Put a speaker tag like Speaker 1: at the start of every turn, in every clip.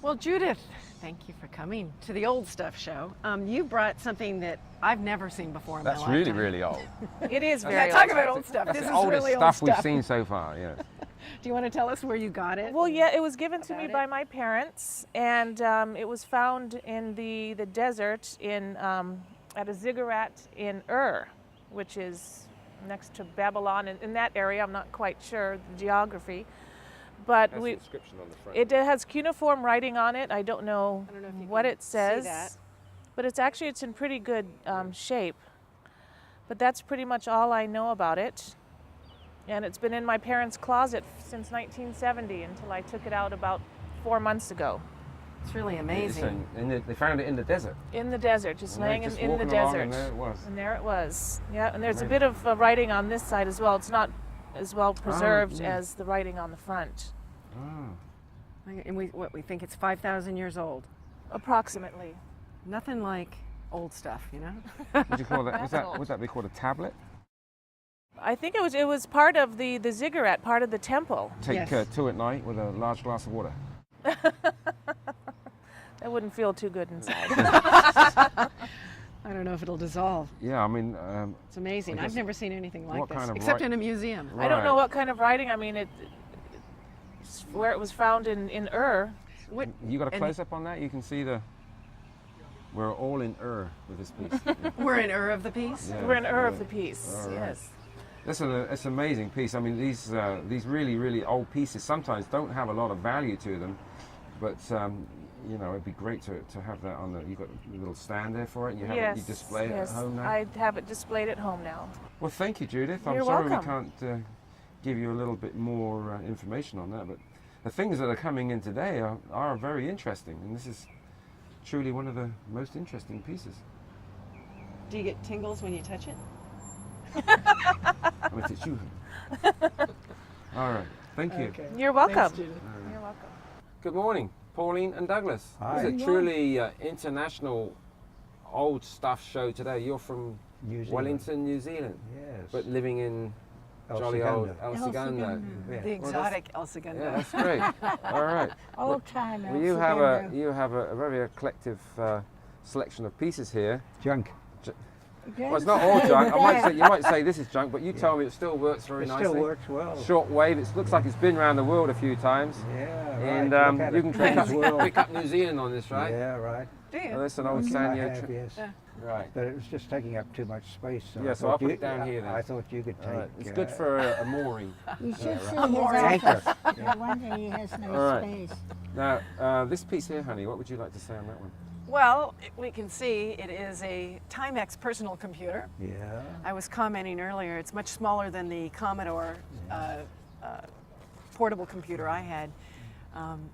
Speaker 1: Well, Judith, thank you for coming to the Old Stuff Show. You brought something that I've never seen before in my lifetime.
Speaker 2: That's really, really old.
Speaker 3: It is
Speaker 1: Yeah,
Speaker 3: very
Speaker 1: talk
Speaker 3: old.
Speaker 1: about old stuff.
Speaker 2: That's
Speaker 1: This
Speaker 2: the
Speaker 1: is
Speaker 2: oldest
Speaker 1: really old
Speaker 2: stuff
Speaker 1: stuff.
Speaker 2: we've seen so far, yes.
Speaker 1: Do you want to tell us where you got it?
Speaker 3: Well, yeah, it was given to me
Speaker 1: About
Speaker 3: by
Speaker 1: it?
Speaker 3: my parents, and it was found in the desert in at a ziggurat in Ur, which is next to Babylon. In that area, I'm not quite sure the geography, but
Speaker 2: That's the inscription on the front.
Speaker 3: it has cuneiform writing on it. I don't know,
Speaker 1: if you
Speaker 3: what
Speaker 1: can
Speaker 3: it says,
Speaker 1: see that.
Speaker 3: but it's in pretty good shape. But that's pretty much all I know about it. And it's been in my parents' closet since 1970 until I took it out about 4 months ago.
Speaker 1: It's really amazing.
Speaker 2: They found it in the desert.
Speaker 3: In the desert, just laying
Speaker 2: Just
Speaker 3: in the
Speaker 2: walking along,
Speaker 3: desert.
Speaker 2: and there it was.
Speaker 3: And there it was. Yeah, and there's a
Speaker 2: Amazing.
Speaker 3: bit of writing on this side as well. It's not as well preserved
Speaker 2: yeah.
Speaker 3: as the writing on the front.
Speaker 2: Oh.
Speaker 1: And we think it's 5,000 years old.
Speaker 3: Approximately.
Speaker 1: Nothing like old stuff, you know?
Speaker 2: What would you call that?
Speaker 3: That's old.
Speaker 2: Would that be called a tablet?
Speaker 3: I think it was part of the ziggurat, part of the temple.
Speaker 2: Take
Speaker 1: Yes.
Speaker 2: two at night with a large glass of water.
Speaker 3: That wouldn't feel too good inside.
Speaker 1: I don't know if it'll dissolve.
Speaker 2: Yeah, I mean,
Speaker 1: It's amazing.
Speaker 2: I guess-
Speaker 1: I've never seen anything like
Speaker 2: what
Speaker 1: this,
Speaker 2: kind of
Speaker 1: except
Speaker 2: ri-
Speaker 1: in a museum.
Speaker 3: I don't know
Speaker 2: Right.
Speaker 3: what kind of writing. I mean, it's where it was found in Ur.
Speaker 1: What,
Speaker 2: you got a
Speaker 1: and-
Speaker 2: close up on that? You can see we're all in Ur with this piece. Yeah.
Speaker 1: We're in Ur of the piece?
Speaker 2: Yeah,
Speaker 3: We're in Ur of
Speaker 2: yeah.
Speaker 3: the piece.
Speaker 2: All right.
Speaker 3: Yes.
Speaker 2: It's an amazing piece. I mean, these really, really old pieces sometimes don't have a lot of value to them, but you know, it'd be great to have that on the. You've got a little stand there for it. And you have
Speaker 3: Yes.
Speaker 2: it, you display
Speaker 3: yes.
Speaker 2: it at home now.
Speaker 3: I have it displayed at home now.
Speaker 2: Well, thank you, Judith. I'm
Speaker 3: You're
Speaker 2: sorry
Speaker 3: welcome.
Speaker 2: we can't give you a little bit more information on that, but the things that are coming in today are very interesting, and this is truly one of the most interesting pieces.
Speaker 1: Do you get tingles when you touch it?
Speaker 2: I mean, it's you. All right. Thank you.
Speaker 1: Okay.
Speaker 3: You're welcome.
Speaker 1: Thanks, Judith.
Speaker 3: You're welcome.
Speaker 2: Good morning, Pauline and Douglas.
Speaker 4: Hi.
Speaker 2: It's a truly international old stuff show today. You're from
Speaker 4: New Zealand.
Speaker 2: Wellington, New Zealand,
Speaker 4: Yes.
Speaker 2: but living in
Speaker 4: El
Speaker 2: jolly old
Speaker 4: Segundo.
Speaker 2: El
Speaker 5: El
Speaker 2: Segundo.
Speaker 5: Segundo.
Speaker 4: Yeah.
Speaker 1: The
Speaker 2: Well,
Speaker 1: exotic El Segundo.
Speaker 2: Yeah, that's great. All right.
Speaker 5: Old time.
Speaker 2: Well, you have a very eclectic selection of pieces here.
Speaker 4: Junk.
Speaker 2: Well, it's not all junk. You might say this is junk, but you tell me it still works very
Speaker 4: It
Speaker 2: nicely.
Speaker 4: still works well.
Speaker 2: Short wave. It looks like it's been around the world a few times.
Speaker 4: Yeah, right.
Speaker 2: And
Speaker 4: Look at
Speaker 2: you
Speaker 4: it.
Speaker 2: can
Speaker 4: Trans world.
Speaker 2: pick up New Zealand on this, right?
Speaker 4: Yeah, right.
Speaker 1: Do you?
Speaker 2: Oh, that's an old
Speaker 4: I
Speaker 2: Sanyo
Speaker 4: have,
Speaker 2: trip.
Speaker 4: yes.
Speaker 1: Yeah.
Speaker 2: Right.
Speaker 4: But it was just taking up too much space. So
Speaker 2: Yeah,
Speaker 4: I
Speaker 2: so I'll
Speaker 4: thought
Speaker 2: put
Speaker 4: you-
Speaker 2: it down here then.
Speaker 4: I thought you could take.
Speaker 2: All right. It's good for a mooring.
Speaker 5: You should
Speaker 4: Yeah,
Speaker 5: see
Speaker 4: right.
Speaker 5: his
Speaker 4: Anchor.
Speaker 5: office. No wonder he has no
Speaker 2: All right.
Speaker 5: space.
Speaker 2: Now, this piece here, honey, what would you like to say on that one?
Speaker 1: Well, we can see it is a Timex personal computer.
Speaker 4: Yeah.
Speaker 1: I was commenting earlier, it's much smaller than the Commodore portable computer I had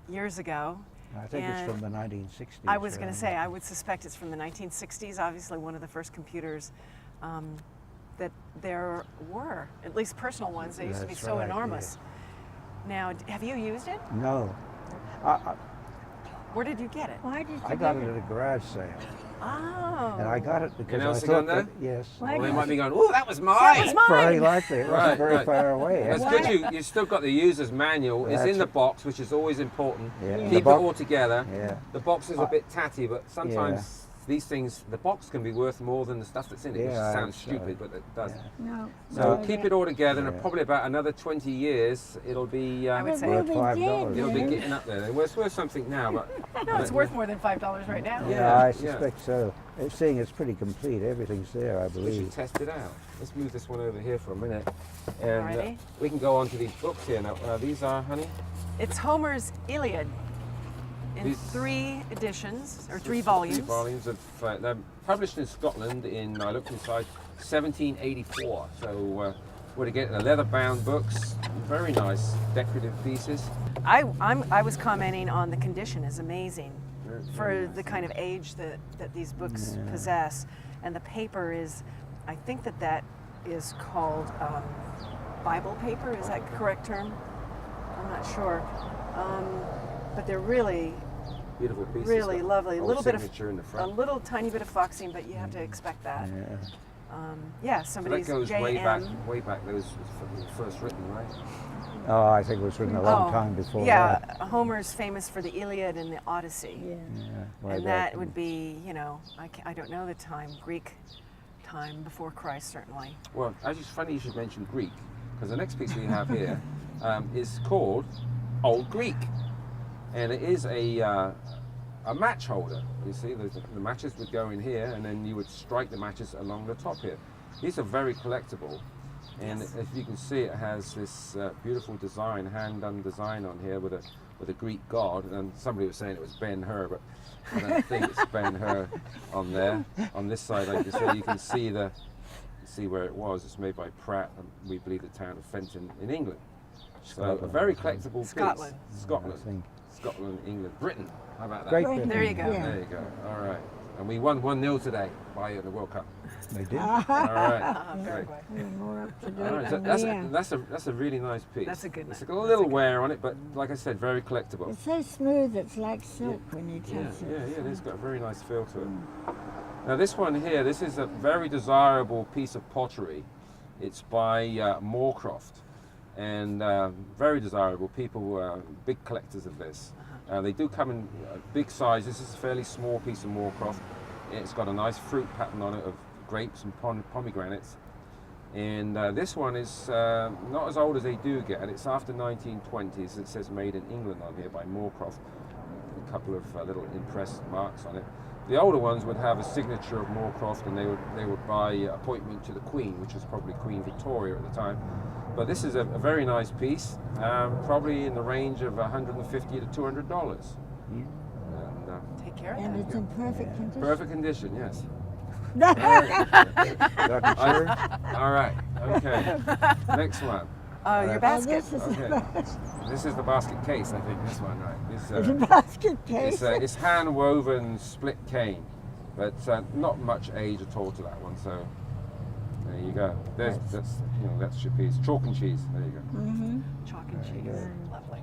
Speaker 1: years ago.
Speaker 4: I think
Speaker 1: And
Speaker 4: it's from the 1960s.
Speaker 1: I was going
Speaker 4: around
Speaker 1: to say, I would suspect it's from the 1960s, obviously one of the first computers that there were, at least personal ones. They used to be
Speaker 4: That's
Speaker 1: so
Speaker 4: right,
Speaker 1: enormous. Now, have you used it?
Speaker 4: No.
Speaker 1: Where did you get it?
Speaker 5: Why did you
Speaker 4: I got
Speaker 5: get
Speaker 4: it at a garage sale.
Speaker 1: Oh.
Speaker 4: And I got it because
Speaker 2: El
Speaker 4: I thought
Speaker 2: Segundo?
Speaker 4: that, yes.
Speaker 5: Why
Speaker 2: Well, they
Speaker 5: did
Speaker 2: might
Speaker 5: you-
Speaker 2: be going, oh, that was mine.
Speaker 1: That was mine.
Speaker 4: Very likely. It wasn't
Speaker 2: Right,
Speaker 4: very
Speaker 2: right.
Speaker 4: far away.
Speaker 2: That's good. You still got the user's manual. It's
Speaker 4: That's
Speaker 2: in the
Speaker 4: it.
Speaker 2: box, which is always important.
Speaker 4: Yeah.
Speaker 2: Keep
Speaker 4: The
Speaker 2: it
Speaker 4: box-
Speaker 2: all together.
Speaker 4: Yeah.
Speaker 2: The box is a bit tatty, but sometimes these things, the box can be worth more than the stuff that's in it, which
Speaker 4: Yeah, I
Speaker 2: sounds
Speaker 4: understand.
Speaker 2: stupid, but it does.
Speaker 4: Yeah.
Speaker 5: No.
Speaker 2: So
Speaker 5: no,
Speaker 2: keep
Speaker 5: they-
Speaker 2: it all together, and
Speaker 4: Yeah.
Speaker 2: probably about another 20 years, it'll be
Speaker 1: I would
Speaker 5: They
Speaker 1: say
Speaker 4: Worth
Speaker 5: really
Speaker 4: $5.
Speaker 5: did,
Speaker 2: it'll be
Speaker 5: man.
Speaker 2: getting up there. Well, it's worth something now, but
Speaker 1: No, it's worth more than $5 right now.
Speaker 4: Yeah, I
Speaker 2: yeah.
Speaker 4: suspect so. Seeing it's pretty complete, everything's there, I
Speaker 2: we should
Speaker 4: believe.
Speaker 2: test it out. Let's move this one over here for a minute, and
Speaker 1: Alrighty.
Speaker 2: we can go on to these books here now. These are, honey.
Speaker 1: It's Homer's Iliad in
Speaker 2: These-
Speaker 1: 3 editions, or 3 volumes.
Speaker 2: 3 volumes of they're published in Scotland in, I looked inside, 1784. So we're getting the leather-bound books, very nice decorative pieces.
Speaker 1: I was commenting on the condition is amazing
Speaker 2: Very
Speaker 1: for the kind of age that these books possess. And the paper is, I think that is called Bible paper, is that a correct term? I'm not sure. But they're really,
Speaker 2: Beautiful pieces.
Speaker 1: really
Speaker 2: got
Speaker 1: lovely. A
Speaker 2: old
Speaker 1: little bit
Speaker 2: signature in the
Speaker 1: a
Speaker 2: front.
Speaker 1: little tiny bit of foxing, but you have to expect that.
Speaker 4: Yeah.
Speaker 1: Yeah,
Speaker 2: So
Speaker 1: somebody's
Speaker 2: that goes
Speaker 1: J.M.
Speaker 2: way back. That was first written, right?
Speaker 4: Oh, I think it was written a long time before
Speaker 1: yeah,
Speaker 4: that.
Speaker 1: Homer's famous for the Iliad and the Odyssey.
Speaker 5: Yeah.
Speaker 4: Yeah, way
Speaker 1: And
Speaker 4: back
Speaker 1: that would be, you know, I don't know the time, Greek time before Christ, certainly.
Speaker 2: Well, actually, it's funny you should mention Greek, because the next piece we have here is called Old Greek, and it is a match holder. You see, the matches would go in here, and then you would strike the matches along the top here. These are very collectible, and
Speaker 1: Yes.
Speaker 2: if you can see, it has this beautiful design, hand-done design on here with a Greek god. And somebody was saying it was Ben-Hur, but I don't think it's Ben-Hur on there. On this side, like you say, you can see where it was. It's made by Pratt, and we believe the town of Fenton in England. So a
Speaker 4: Scotland.
Speaker 2: very collectible
Speaker 1: Scotland.
Speaker 2: piece.
Speaker 4: I
Speaker 2: Scotland.
Speaker 4: think.
Speaker 2: Scotland, England, Britain. How about that?
Speaker 4: Great
Speaker 5: Right.
Speaker 4: Britain.
Speaker 1: There you go.
Speaker 5: Yeah.
Speaker 2: There you go. All right. And we won 1-0 today by the World Cup.
Speaker 4: They did.
Speaker 2: All right. Great.
Speaker 1: Paraguay.
Speaker 5: We're more up to date
Speaker 2: All right, so
Speaker 5: than we are.
Speaker 2: that's a really nice piece.
Speaker 1: That's a good
Speaker 2: It's
Speaker 1: one.
Speaker 2: got a little wear on it, but like I said, very collectible.
Speaker 5: It's so smooth, it's like silk when you touch
Speaker 2: Yeah,
Speaker 5: it.
Speaker 2: yeah, it's got a very nice feel to it. Now this one here, this is a very desirable piece of pottery. It's by Moorcroft, and very desirable. People, big collectors of this. They do come in big size. This is a fairly small piece of Moorcroft. It's got a nice fruit pattern on it of grapes and pomegranates. And this one is not as old as they do get. It's after 1920s. It says made in England on here by Moorcroft. A couple of little impressed marks on it. The older ones would have a signature of Moorcroft, and they would buy appointment to the Queen, which was probably Queen Victoria at the time. But this is a very nice piece, probably in the range of $150 to $200. And,
Speaker 1: Take care of
Speaker 5: And
Speaker 1: that.
Speaker 5: it's in perfect condition.
Speaker 2: perfect condition, yes.
Speaker 4: Dr. Sherry?
Speaker 2: All right, okay. Next one.
Speaker 1: Your
Speaker 5: Oh,
Speaker 1: basket.
Speaker 5: this is
Speaker 2: Okay. This is the basket case, I think. This one, right?
Speaker 5: it's a basket case.
Speaker 2: It's hand woven split cane, but not much age at all to that one. So there you go. That's your piece. Chalk and cheese. There you go.
Speaker 5: Mm-hmm.
Speaker 1: Chalk and cheese. Lovely.